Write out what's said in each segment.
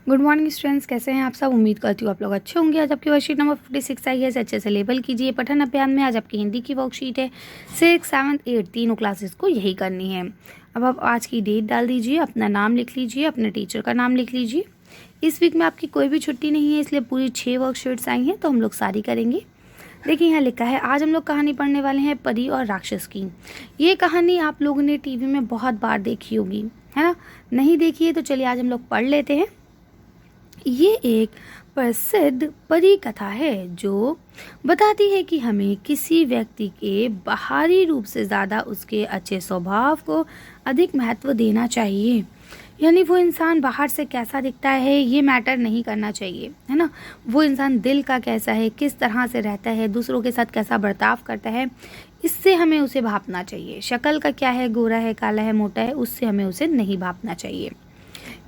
Good morning students, कैसे हैं आप सब। उम्मीद करती हूँ आप लोग अच्छे होंगे। आज आपकी वर्कशीट नंबर 56 आई है, इसे अच्छे से लेबल कीजिए। पठन अभियान में आज आपकी हिंदी की वर्कशीट है। 6, 7, 8 तीनों क्लासेस को यही करनी है। अब आप आज की डेट डाल दीजिए, अपना नाम लिख लीजिए, अपने टीचर का नाम लिख लीजिए। इस वीक में आपकी कोई भी छुट्टी नहीं है, इसलिए पूरी 6 वर्कशीट्स आई हैं, तो हम लोग सारी करेंगे। देखिए यहाँ लिखा है, आज हम लोग कहानी पढ़ने वाले हैं परी और राक्षस की। ये कहानी आप लोगों ने टीवी में बहुत बार देखी होगी, है ना। नहीं देखी है तो चलिए आज हम लोग पढ़ लेते हैं। ये एक प्रसिद्ध परी कथा है जो बताती है कि हमें किसी व्यक्ति के बाहरी रूप से ज़्यादा उसके अच्छे स्वभाव को अधिक महत्व देना चाहिए। यानी वो इंसान बाहर से कैसा दिखता है ये मैटर नहीं करना चाहिए, है ना। वो इंसान दिल का कैसा है, किस तरह से रहता है, दूसरों के साथ कैसा बर्ताव करता है, इससे हमें उसे भापना चाहिए। शक्ल का क्या है, गोरा है, काला है, मोटा है, उससे हमें उसे नहीं भापना चाहिए।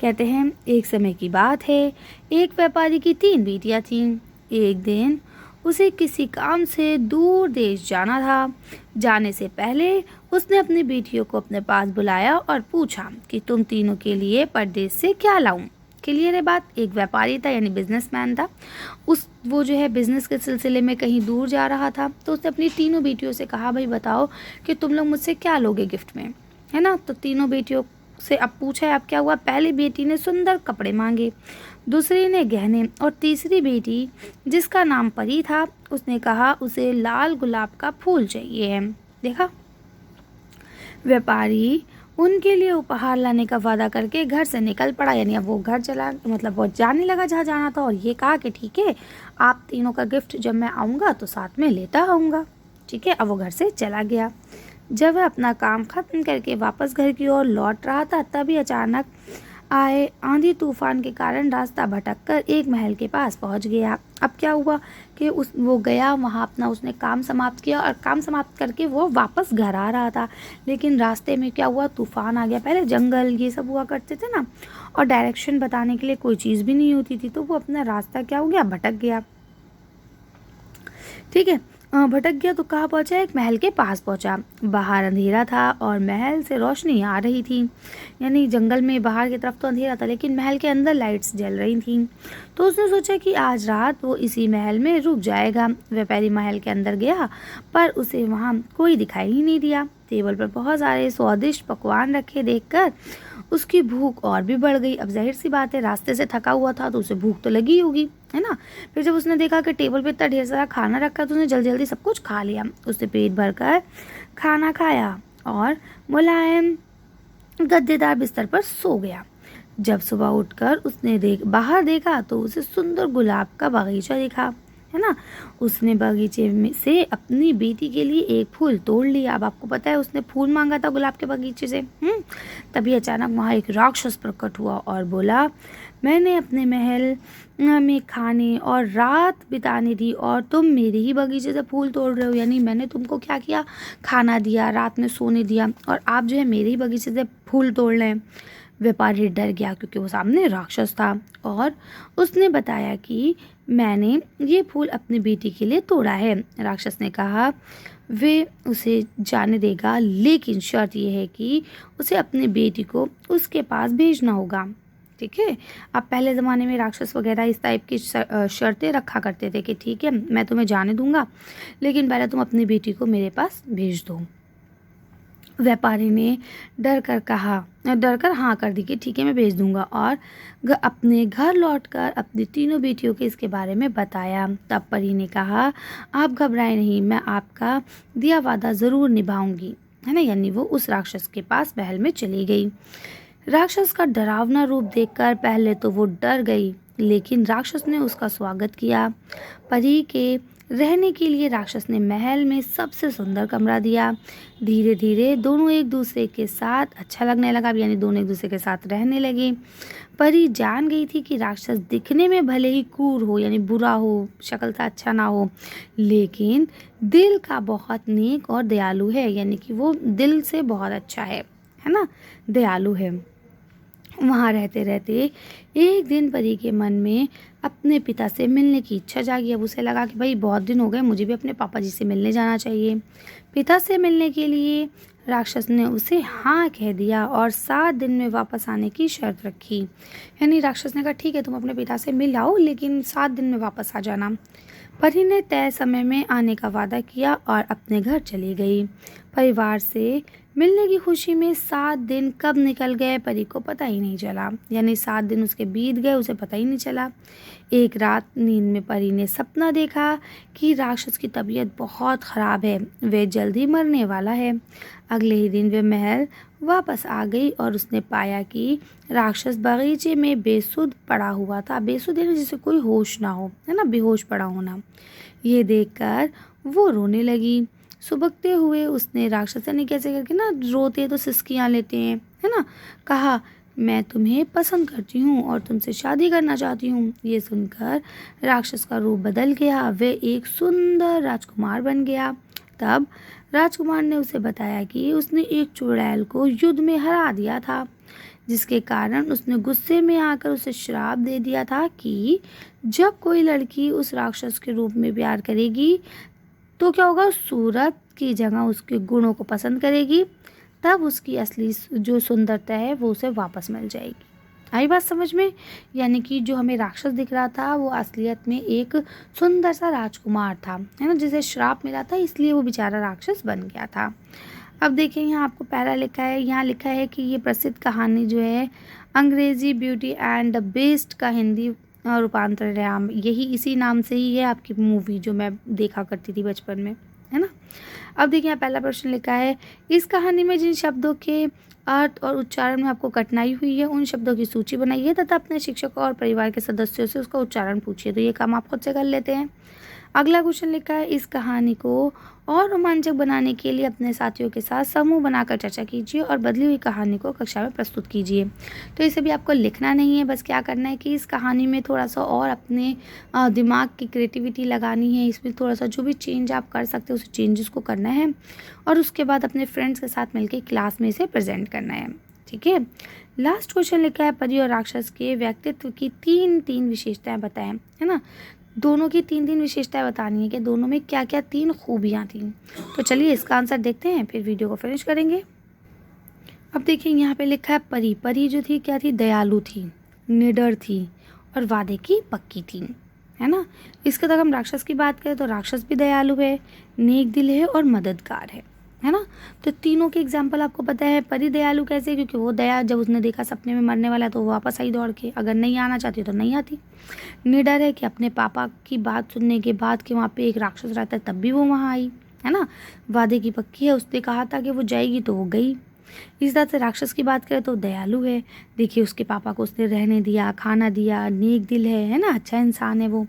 कहते हैं, एक समय की बात है, एक व्यापारी की 3 बेटियां थीं। एक दिन उसे किसी काम से दूर देश जाना था। जाने से पहले उसने अपनी बेटियों को अपने पास बुलाया और पूछा कि तुम तीनों के लिए परदेश से क्या लाऊं। क्लियर है बात। एक व्यापारी था, यानी बिजनेसमैन था। वो जो है बिजनेस के सिलसिले में कहीं दूर जा रहा था, तो उसने अपनी तीनों बेटियों से कहा, भाई बताओ कि तुम लोग मुझसे क्या लोगे गिफ्ट में, है ना। तो तीनों बेटियों से अब पूछा है, अब क्या हुआ। पहली बेटी ने सुंदर कपड़े मांगे, दूसरी ने गहने, और तीसरी बेटी जिसका नाम परी था उसने कहा उसे लाल गुलाब का फूल चाहिए है। देखा, व्यापारी उनके लिए उपहार लाने का वादा करके घर से निकल पड़ा। यानी अब वो घर चला, मतलब वो जाने लगा जहाँ जाना था, और ये कहा कि ठीक है, आप तीनों का गिफ्ट जब मैं आऊँगा तो साथ में लेता आऊँगा। ठीक है, अब वो घर से चला गया। जब वह अपना काम खत्म करके वापस घर की ओर लौट रहा था, तभी अचानक आए आंधी तूफान के कारण रास्ता भटककर एक महल के पास पहुंच गया। अब क्या हुआ कि वो गया वहां, अपना उसने काम समाप्त किया, और काम समाप्त करके वो वापस घर आ रहा था। लेकिन रास्ते में क्या हुआ, तूफान आ गया। पहले जंगल ये सब हुआ करते थे ना, और डायरेक्शन बताने के लिए कोई चीज़ भी नहीं होती थी, तो वो अपना रास्ता क्या हो गया, भटक गया। ठीक है, भटक गया तो कहाँ पहुंचा, एक महल के पास पहुंचा। बाहर अंधेरा था और महल से रोशनी आ रही थी। यानी जंगल में बाहर की तरफ तो अंधेरा था, लेकिन महल के अंदर लाइट्स जल रही थीं। तो उसने सोचा कि आज रात वो इसी महल में रुक जाएगा। व्यापारी महल के अंदर गया, पर उसे वहाँ कोई दिखाई ही नहीं दिया। टेबल पर बहुत सारे स्वादिष्ट पकवान रखे देखकर उसकी भूख और भी बढ़ गई। अब जाहिर सी बात है, रास्ते से थका हुआ था तो उसे भूख तो लगी होगी, है ना। फिर जब उसने देखा कि टेबल पे इतना ढेर सारा खाना रखा, तो उसने जल्दी जल्दी सब कुछ खा लिया। उसने पेट भरकर खाना खाया और मुलायम गद्देदार बिस्तर पर सो गया। जब सुबह उठकर उसने बाहर देखा तो उसे सुंदर गुलाब का बगीचा दिखा, है ना। उसने बगीचे में से अपनी बेटी के लिए एक फूल तोड़ लिया। अब आपको पता है उसने फूल मांगा था गुलाब के बगीचे से। तभी अचानक वहाँ एक राक्षस प्रकट हुआ और बोला, मैंने अपने महल में खाने और रात बिताने दी, और तुम मेरे ही बगीचे से फूल तोड़ रहे हो। यानी मैंने तुमको क्या किया, खाना दिया, रात में सोने दिया, और आप जो है मेरे ही बगीचे से फूल तोड़ रहे हैं। व्यापारी डर गया क्योंकि वो सामने राक्षस था, और उसने बताया कि मैंने ये फूल अपनी बेटी के लिए तोड़ा है। राक्षस ने कहा वे उसे जाने देगा, लेकिन शर्त यह है कि उसे अपनी बेटी को उसके पास भेजना होगा। ठीक है, अब पहले ज़माने में राक्षस वगैरह इस टाइप की शर्तें रखा करते थे कि ठीक है, मैं तुम्हें जाने दूंगा, लेकिन पहले तुम अपनी बेटी को मेरे पास भेज दो। व्यापारी ने डर कर हाँ कर दी कि ठीक है, मैं भेज दूंगा, और अपने घर लौटकर अपनी तीनों बेटियों के इसके बारे में बताया। तब परी ने कहा, आप घबराएं नहीं, मैं आपका दिया वादा ज़रूर निभाऊंगी, है ना। यानी वो उस राक्षस के पास महल में चली गई। राक्षस का डरावना रूप देखकर पहले तो वो डर गई, लेकिन राक्षस ने उसका स्वागत किया। परी के रहने के लिए राक्षस ने महल में सबसे सुंदर कमरा दिया। धीरे धीरे दोनों एक दूसरे के साथ अच्छा लगने लगा, यानी दोनों एक दूसरे के साथ रहने लगे। परी जान गई थी कि राक्षस दिखने में भले ही क्रूर हो, यानी बुरा हो, शक्ल से अच्छा ना हो, लेकिन दिल का बहुत नेक और दयालु है। यानी कि वो दिल से बहुत अच्छा है ना, दयालु है। वहाँ रहते रहते एक दिन परी के मन में अपने पिता से मिलने की इच्छा जागी। अब उसे लगा कि भाई बहुत दिन हो गए, मुझे भी अपने पापा जी से मिलने जाना चाहिए। पिता से मिलने के लिए राक्षस ने उसे हाँ कह दिया और 7 दिन में वापस आने की शर्त रखी। यानी राक्षस ने कहा ठीक है तुम अपने पिता से मिल आओ लेकिन 7 दिन में वापस आ जाना। परी ने तय समय में आने का वादा किया और अपने घर चली गई। परिवार से मिलने की खुशी में 7 दिन कब निकल गए परी को पता ही नहीं चला। यानी 7 दिन उसके बीत गए, उसे पता ही नहीं चला। एक रात नींद में परी ने सपना देखा कि राक्षस की तबीयत बहुत ख़राब है, वह जल्द ही मरने वाला है। अगले ही दिन वह महल वापस आ गई और उसने पाया कि राक्षस बगीचे में बेसुध पड़ा हुआ था। बेसुध यानी जिसे कोई होश ना हो, है ना, बेहोश पड़ा होना। ये देखकर वो रोने लगी। सुबकते हुए उसने राक्षस यानी कैसे करके ना रोते तो सिसकियाँ लेते हैं, है ना, कहा मैं तुम्हें पसंद करती हूँ और तुमसे शादी करना चाहती हूँ। ये सुनकर राक्षस का रूप बदल गया, वह एक सुंदर राजकुमार बन गया। तब राजकुमार ने उसे बताया कि उसने एक चुड़ैल को युद्ध में हरा दिया था, जिसके कारण उसने गुस्से में आकर उसे श्राप दे दिया था कि जब कोई लड़की उस राक्षस के रूप में प्यार करेगी तो क्या होगा, सूरत की जगह उसके गुणों को पसंद करेगी, तब उसकी असली जो सुंदरता है वो उसे वापस मिल जाएगी। आई बात समझ में? यानी कि जो हमें राक्षस दिख रहा था वो असलियत में एक सुंदर सा राजकुमार था, है ना, जिसे श्राप मिला था इसलिए वो बेचारा राक्षस बन गया था। अब देखिए यहाँ आपको पहला लिखा है, यहाँ लिखा है कि ये प्रसिद्ध कहानी जो है अंग्रेजी ब्यूटी एंड द बेस्ट का हिंदी रूपांतरण है। यही इसी नाम से ही है आपकी मूवी जो मैं देखा करती थी बचपन में, है ना। अब देखिए यहाँ पहला प्रश्न लिखा है, इस कहानी में जिन शब्दों के अर्थ और उच्चारण में आपको कठिनाई हुई है उन शब्दों की सूची बनाइए तथा अपने शिक्षक और परिवार के सदस्यों से उसका उच्चारण पूछिए। तो ये काम आप खुद से कर लेते हैं। अगला क्वेश्चन लिखा है, इस कहानी को और रोमांचक बनाने के लिए अपने साथियों के साथ समूह बनाकर चर्चा कीजिए और बदली हुई कहानी को कक्षा में प्रस्तुत कीजिए। तो इसे भी आपको लिखना नहीं है, बस क्या करना है कि इस कहानी में थोड़ा सा और अपने दिमाग की क्रिएटिविटी लगानी है। इसमें थोड़ा सा जो भी चेंज आप कर सकते हो उस चेंजेस को करना है और उसके बाद अपने फ्रेंड्स के साथ मिलकर क्लास में इसे प्रेजेंट करना है। ठीक है। लास्ट क्वेश्चन लिखा है, परी और राक्षस के व्यक्तित्व की 3 विशेषताएं बताएं, है ना। दोनों की 3 विशेषताएं बतानी है कि दोनों में क्या क्या 3 खूबियाँ थीं। तो चलिए इसका आंसर देखते हैं, फिर वीडियो को फिनिश करेंगे। अब देखिए यहाँ पे लिखा है, परी परी जो थी क्या थी, दयालु थी, निडर थी और वादे की पक्की थी, है ना। इसके तक हम राक्षस की बात करें तो राक्षस भी दयालु है, नेक दिल है और मददगार है ना। तो तीनों के एग्जाम्पल आपको पता है। परी दयालु कैसे, क्योंकि वो दया जब उसने देखा सपने में मरने वाला है तो वो वापस आई दौड़ के, अगर नहीं आना चाहती तो नहीं आती। निडर है कि अपने पापा की बात सुनने के बाद कि वहाँ पे एक राक्षस रहता है तब भी वो वहाँ आई, है ना। वादे की पक्की है, उसने कहा था कि वो जाएगी तो वो गई। इस तरह से राक्षस की बात करें तो दयालु है, देखिए उसके पापा को उसने रहने दिया, खाना दिया, नेक दिल है ना, अच्छा इंसान है वो,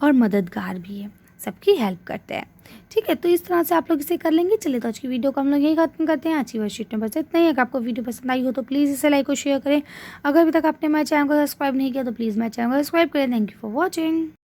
और मददगार भी है, सबकी हेल्प करता है। ठीक है, तो इस तरह से आप लोग इसे कर लेंगे। चलिए तो आज की वीडियो को हम लोग यही खत्म करते हैं। आज की वर्कशीट में बस इतना ही है। अगर आपको वीडियो पसंद आई हो तो प्लीज़ इसे लाइक और शेयर करें। अगर अभी तक आपने मेरे चैनल को सब्सक्राइब नहीं किया तो प्लीज़ मेरे चैनल को सब्सक्राइब करें। Thank you for watching.